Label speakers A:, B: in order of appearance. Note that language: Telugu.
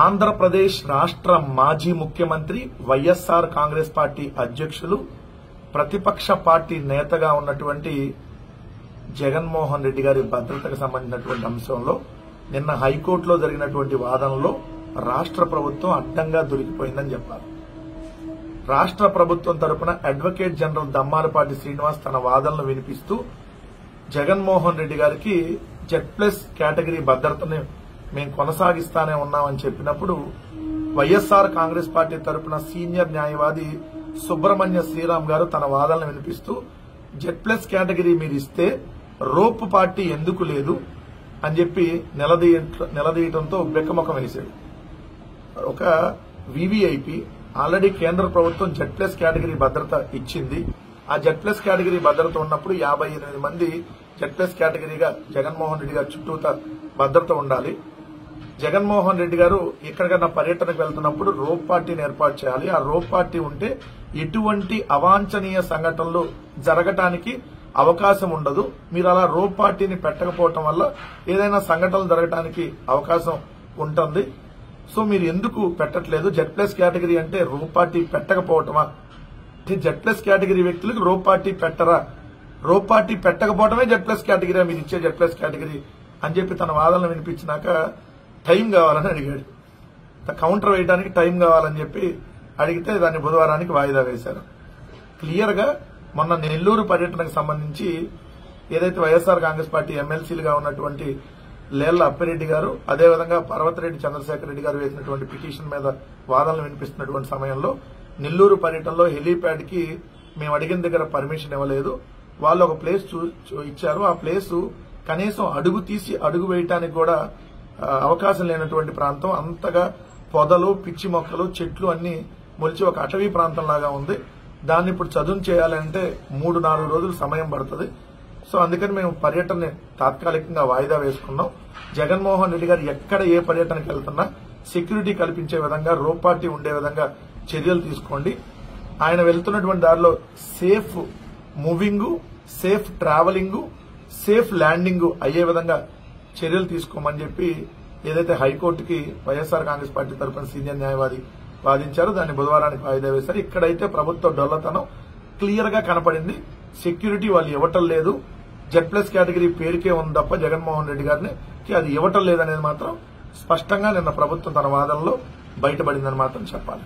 A: ఆంధ్రప్రదేశ్ రాష్ట్ర మాజీ ముఖ్యమంత్రి వైఎస్ఆర్ కాంగ్రెస్ పార్టీ అధ్యక్షులు ప్రతిపక్ష పార్టీ నేతగా ఉన్నటువంటి జగన్మోహన్ రెడ్డి గారి భద్రతకు సంబంధించినటువంటి అంశంలో నిన్న హైకోర్టులో జరిగినటువంటి వాదనలో రాష్ట్ర ప్రభుత్వం అడ్డంగా దొరికిపోయిందని చెప్పారు. రాష్ట్ర ప్రభుత్వం తరపున అడ్వకేట్ జనరల్ దమ్మాలపాటి శ్రీనివాస్ తన వాదనలు వినిపిస్తూ జగన్మోహన్ రెడ్డి గారికి Z+ కేటగిరీ భద్రతని మేము కొనసాగిస్తానే ఉన్నామని చెప్పినప్పుడు వైఎస్ఆర్ కాంగ్రెస్ పార్టీ తరపున సీనియర్ న్యాయవాది సుబ్రహ్మణ్య శ్రీరామ్ గారు తన వాదనలు వినిపిస్తూ Z+ కేటగిరీ మీరు ఇస్తే రోప్ పార్టీ ఎందుకు లేదు అని చెప్పి నిలదీయడంతో బెక్కముఖం వేశాడు. ఒక వివిఐపి ఆల్రెడీ కేంద్ర ప్రభుత్వం Z+ కేటగిరీ భద్రత ఇచ్చింది. ఆ Z+ కేటగిరీ భద్రత ఉన్నప్పుడు 58 మంది Z+ కేటగిరీగా జగన్మోహన్ రెడ్డి గారి చుట్టూత భద్రత ఉండాలి. జగన్మోహన్ రెడ్డి గారు ఎక్కడికన్నా పర్యటనకు వెళ్తున్నప్పుడు రోప్ పార్టీని ఏర్పాటు చేయాలి. ఆ రోప్ పార్టీ ఉంటే ఎటువంటి అవాంఛనీయ సంఘటనలు జరగటానికి అవకాశం ఉండదు. మీరు అలా రోప్ పార్టీని పెట్టకపోవటం వల్ల ఏదైనా సంఘటనలు జరగటానికి అవకాశం ఉంటుంది. సో మీరు ఎందుకు పెట్టట్లేదు? Z+ కేటగిరీ అంటే రోప్ పార్టీ పెట్టకపోవటమా? Z+ కేటగిరీ వ్యక్తులకు రోప్ పార్టీ పెట్టరా? రోప్ పార్టీ పెట్టకపోవటమే Z+ కేటగిరీ మీరు ఇచ్చే Z+ కేటగిరీ అని చెప్పి తన వాదనలు వినిపించినాక టైం కావాలని అడిగాడు. కౌంటర్ వేయడానికి టైం కావాలని చెప్పి అడిగితే దాన్ని బుధవారానికి వాయిదా వేశారు. క్లియర్ గా మొన్న నెల్లూరు పర్యటనకు సంబంధించి ఏదైతే వైఎస్ఆర్ కాంగ్రెస్ పార్టీ ఎమ్మెల్సీలుగా ఉన్నటువంటి లేళ్ల అప్పిరెడ్డి గారు అదేవిధంగా పర్వతరెడ్డి చంద్రశేఖర్ రెడ్డి గారు వేసినటువంటి పిటిషన్ మీద వాదనలు వినిపిస్తున్నటువంటి సమయంలో నెల్లూరు పర్యటనలో హెలీప్యాడ్ కి మేము అడిగిన దగ్గర పర్మిషన్ ఇవ్వలేదు. వాళ్ళు ఒక ప్లేస్ ఇచ్చారు. ఆ ప్లేసు కనీసం అడుగు తీసి అడుగు వేయటానికి కూడా అవకాశం లేనటువంటి ప్రాంతం. అంతగా పొదలు, పిచ్చి మొక్కలు, చెట్లు అన్ని మొలిచి ఒక అటవీ ప్రాంతం లాగా ఉంది. దాన్ని ఇప్పుడు చదును చేయాలంటే 3-4 రోజులు సమయం పడుతుంది. సో అందుకని మేము పర్యటనని తాత్కాలికంగా వాయిదా వేసుకున్నాం. జగన్మోహన్ రెడ్డి గారు ఎక్కడ ఏ పర్యటనకు వెళ్తున్నా సెక్యూరిటీ కల్పించే విధంగా రోప్ పార్టీ ఉండే విధంగా చర్యలు తీసుకోండి. ఆయన వెళ్తున్నటువంటి దారిలో safe moving, safe travelling, safe landing అయ్యే విధంగా చర్యలు తీసుకోమని చెప్పి ఏదైతే హైకోర్టుకి వైఎస్ఆర్ కాంగ్రెస్ పార్టీ తరఫున సీనియర్ న్యాయవాది వాదించారో దాన్ని బుధవారానికి వాయిదా వేశారు. ఇక్కడైతే ప్రభుత్వ డొల్లతనం క్లియర్ గా కనపడింది. సెక్యూరిటీ వాళ్ళు ఇవ్వటం లేదు. Z+ కేటగిరీ పేరుకే ఉంది తప్ప జగన్మోహన్ రెడ్డి గారిని అది ఇవ్వటం లేదనేది మాత్రం స్పష్టంగా నిన్న ప్రభుత్వం తన వాదనలో బయటపడిందని మాత్రం చెప్పాలి.